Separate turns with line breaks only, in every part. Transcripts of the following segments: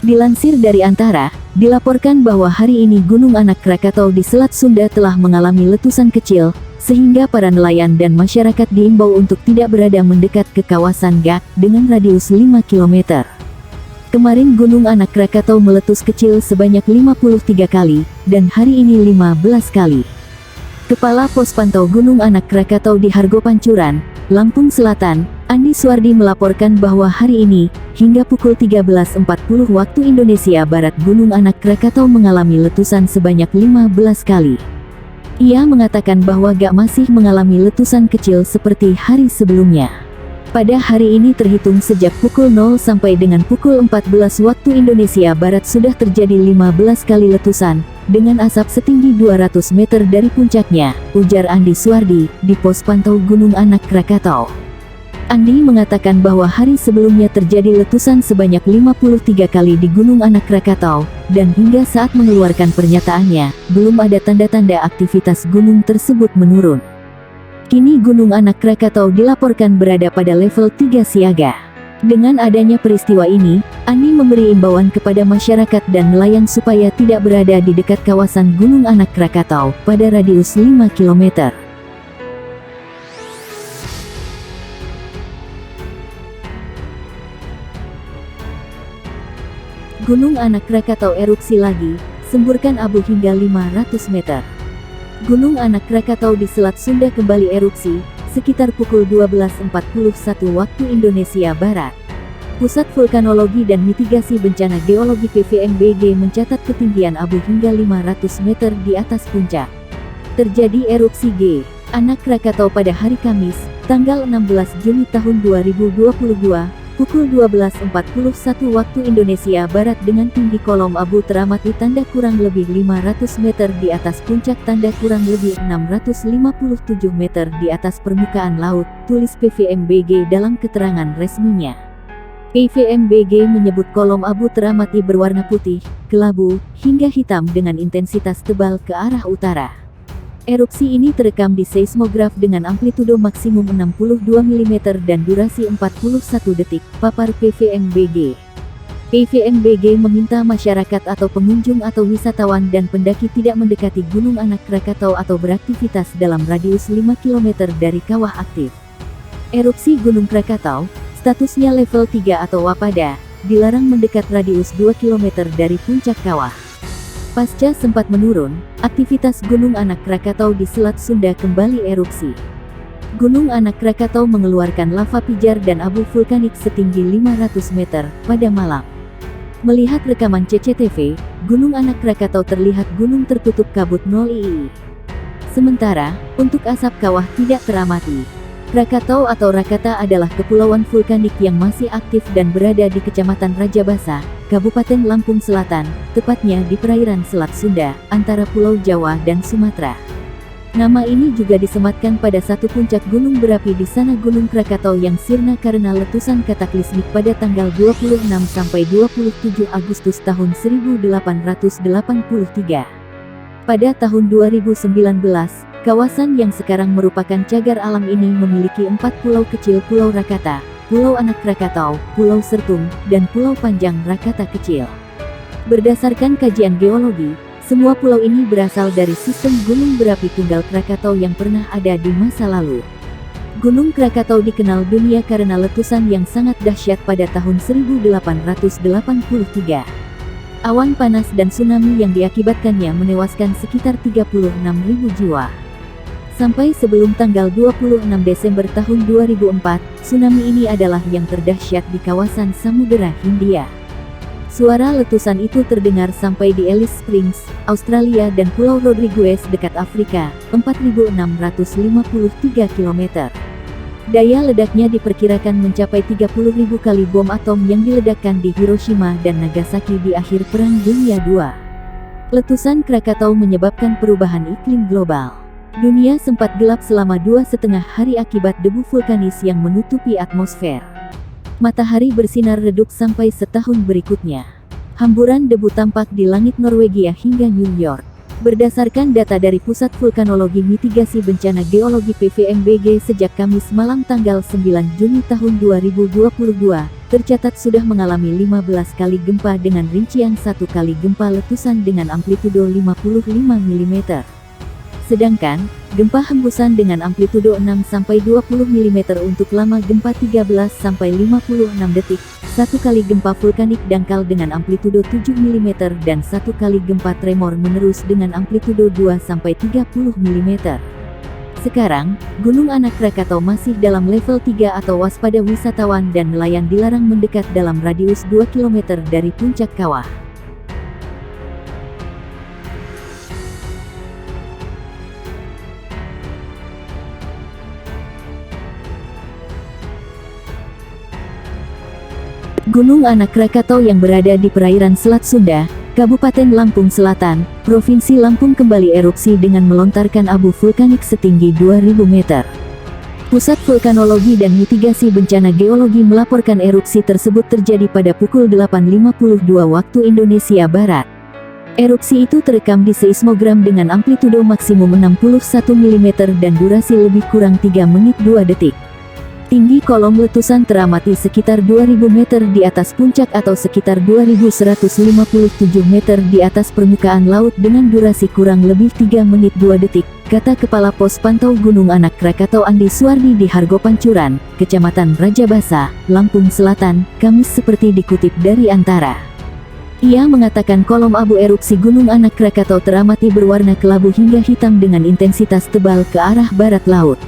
Dilansir dari Antara, dilaporkan bahwa hari ini Gunung Anak Krakatau di Selat Sunda telah mengalami letusan kecil, sehingga para nelayan dan masyarakat diimbau untuk tidak berada mendekat ke kawasan GAK dengan radius 5 km. Kemarin Gunung Anak Krakatau meletus kecil sebanyak 53 kali, dan hari ini 15 kali. Kepala Pos Pantau Gunung Anak Krakatau di Hargo Pancuran, Lampung Selatan, Andi Suwardi melaporkan bahwa hari ini, hingga pukul 13.40 waktu Indonesia Barat Gunung Anak Krakatau mengalami letusan sebanyak 15 kali. Ia mengatakan bahwa GAK masih mengalami letusan kecil seperti hari sebelumnya. Pada hari ini terhitung sejak pukul 0 sampai dengan pukul 14 waktu Indonesia Barat sudah terjadi 15 kali letusan, dengan asap setinggi 200 meter dari puncaknya, ujar Andi Suwardi, di Pos Pantau Gunung Anak Krakatau. Andi mengatakan bahwa hari sebelumnya terjadi letusan sebanyak 53 kali di Gunung Anak Krakatau, dan hingga saat mengeluarkan pernyataannya, belum ada tanda-tanda aktivitas gunung tersebut menurun. Kini Gunung Anak Krakatau dilaporkan berada pada level 3 siaga. Dengan adanya peristiwa ini, Andi memberi imbauan kepada masyarakat dan nelayan supaya tidak berada di dekat kawasan Gunung Anak Krakatau, pada radius 5 km. Gunung Anak Krakatau erupsi lagi, semburkan abu hingga 500 meter. Gunung Anak Krakatau di Selat Sunda kembali erupsi, sekitar pukul 12.41 waktu Indonesia Barat. Pusat Vulkanologi dan Mitigasi Bencana Geologi PVMBG mencatat ketinggian abu hingga 500 meter di atas puncak. Terjadi erupsi G. Anak Krakatau pada hari Kamis, tanggal 16 Juni tahun 2022, pukul 12.41 waktu Indonesia Barat dengan tinggi kolom abu teramati tanda kurang lebih 500 meter di atas puncak tanda kurang lebih 657 meter di atas permukaan laut, tulis PVMBG dalam keterangan resminya. PVMBG menyebut kolom abu teramati berwarna putih, kelabu, hingga hitam dengan intensitas tebal ke arah utara. Erupsi ini terekam di seismograf dengan amplitudo maksimum 62 mm dan durasi 41 detik, papar PVMBG. PVMBG meminta masyarakat atau pengunjung atau wisatawan dan pendaki tidak mendekati Gunung Anak Krakatau atau beraktivitas dalam radius 5 km dari kawah aktif. Erupsi Gunung Krakatau, statusnya level 3 atau waspada, dilarang mendekat radius 2 km dari puncak kawah. Pasca sempat menurun, aktivitas Gunung Anak Krakatau di Selat Sunda kembali erupsi. Gunung Anak Krakatau mengeluarkan lava pijar dan abu vulkanik setinggi 500 meter pada malam. Melihat rekaman CCTV, Gunung Anak Krakatau terlihat gunung tertutup kabut 0 II. Sementara, untuk asap kawah tidak teramati. Krakatau atau Rakata adalah kepulauan vulkanik yang masih aktif dan berada di Kecamatan Rajabasa, Kabupaten Lampung Selatan, tepatnya di perairan Selat Sunda, antara Pulau Jawa dan Sumatera. Nama ini juga disematkan pada satu puncak gunung berapi di sana Gunung Krakatau yang sirna karena letusan kataklismik pada tanggal 26 sampai 27 Agustus tahun 1883. Pada tahun 2019, kawasan yang sekarang merupakan cagar alam ini memiliki 4 pulau kecil: Pulau Rakata, Pulau Anak Krakatau, Pulau Sertung, dan Pulau Panjang Rakata Kecil. Berdasarkan kajian geologi, semua pulau ini berasal dari sistem gunung berapi tunggal Krakatau yang pernah ada di masa lalu. Gunung Krakatau dikenal dunia karena letusan yang sangat dahsyat pada tahun 1883. Awan panas dan tsunami yang diakibatkannya menewaskan sekitar 36.000 jiwa. Sampai sebelum tanggal 26 Desember tahun 2004, tsunami ini adalah yang terdahsyat di kawasan Samudera Hindia. Suara letusan itu terdengar sampai di Alice Springs, Australia dan Pulau Rodriguez dekat Afrika, 4.653 km. Daya ledaknya diperkirakan mencapai 30.000 kali bom atom yang diledakkan di Hiroshima dan Nagasaki di akhir Perang Dunia II. Letusan Krakatau menyebabkan perubahan iklim global. Dunia sempat gelap selama 2,5 hari akibat debu vulkanis yang menutupi atmosfer. Matahari bersinar redup sampai setahun berikutnya. Hamburan debu tampak di langit Norwegia hingga New York. Berdasarkan data dari Pusat Vulkanologi Mitigasi Bencana Geologi PVMBG sejak Kamis malam tanggal 9 Juni tahun 2022, tercatat sudah mengalami 15 kali gempa dengan rincian 1 kali gempa letusan dengan amplitudo 55 mm. Sedangkan, gempa hembusan dengan amplitudo 6-20 mm untuk lama gempa 13-56 detik, 1 kali gempa vulkanik dangkal dengan amplitudo 7 mm dan 1 kali gempa tremor menerus dengan amplitudo 2-30 mm. Sekarang, Gunung Anak Krakatau masih dalam level 3 atau waspada wisatawan dan nelayan dilarang mendekat dalam radius 2 km dari puncak kawah. Gunung Anak Krakatau yang berada di perairan Selat Sunda, Kabupaten Lampung Selatan, Provinsi Lampung kembali erupsi dengan melontarkan abu vulkanik setinggi 2000 meter. Pusat Vulkanologi dan Mitigasi Bencana Geologi melaporkan erupsi tersebut terjadi pada pukul 8.52 waktu Indonesia Barat. Erupsi itu terekam di seismogram dengan amplitudo maksimum 61 mm dan durasi lebih kurang 3 menit 2 detik. Tinggi kolom letusan teramati sekitar 2000 meter di atas puncak atau sekitar 2157 meter di atas permukaan laut dengan durasi kurang lebih 3 menit 2 detik, kata Kepala Pos Pantau Gunung Anak Krakatau Andi Suwardi di Hargo Pancuran, Kecamatan Rajabasa, Lampung Selatan, Kamis seperti dikutip dari Antara. Ia mengatakan kolom abu erupsi Gunung Anak Krakatau teramati berwarna kelabu hingga hitam dengan intensitas tebal ke arah barat laut.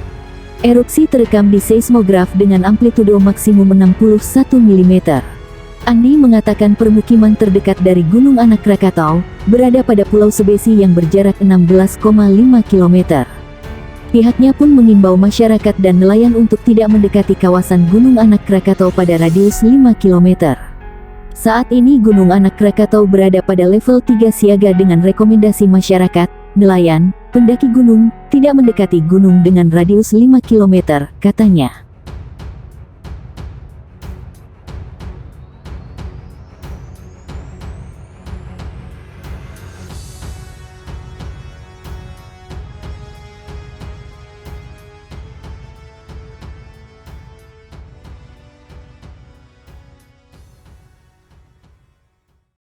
Erupsi terekam di seismograf dengan amplitudo maksimum 61 mm. Andi mengatakan permukiman terdekat dari Gunung Anak Krakatau berada pada Pulau Sebesi yang berjarak 16,5 km. Pihaknya pun mengimbau masyarakat dan nelayan untuk tidak mendekati kawasan Gunung Anak Krakatau pada radius 5 km. Saat ini Gunung Anak Krakatau berada pada level 3 siaga dengan rekomendasi masyarakat, nelayan, pendaki gunung, tidak mendekati gunung dengan radius 5 km, katanya.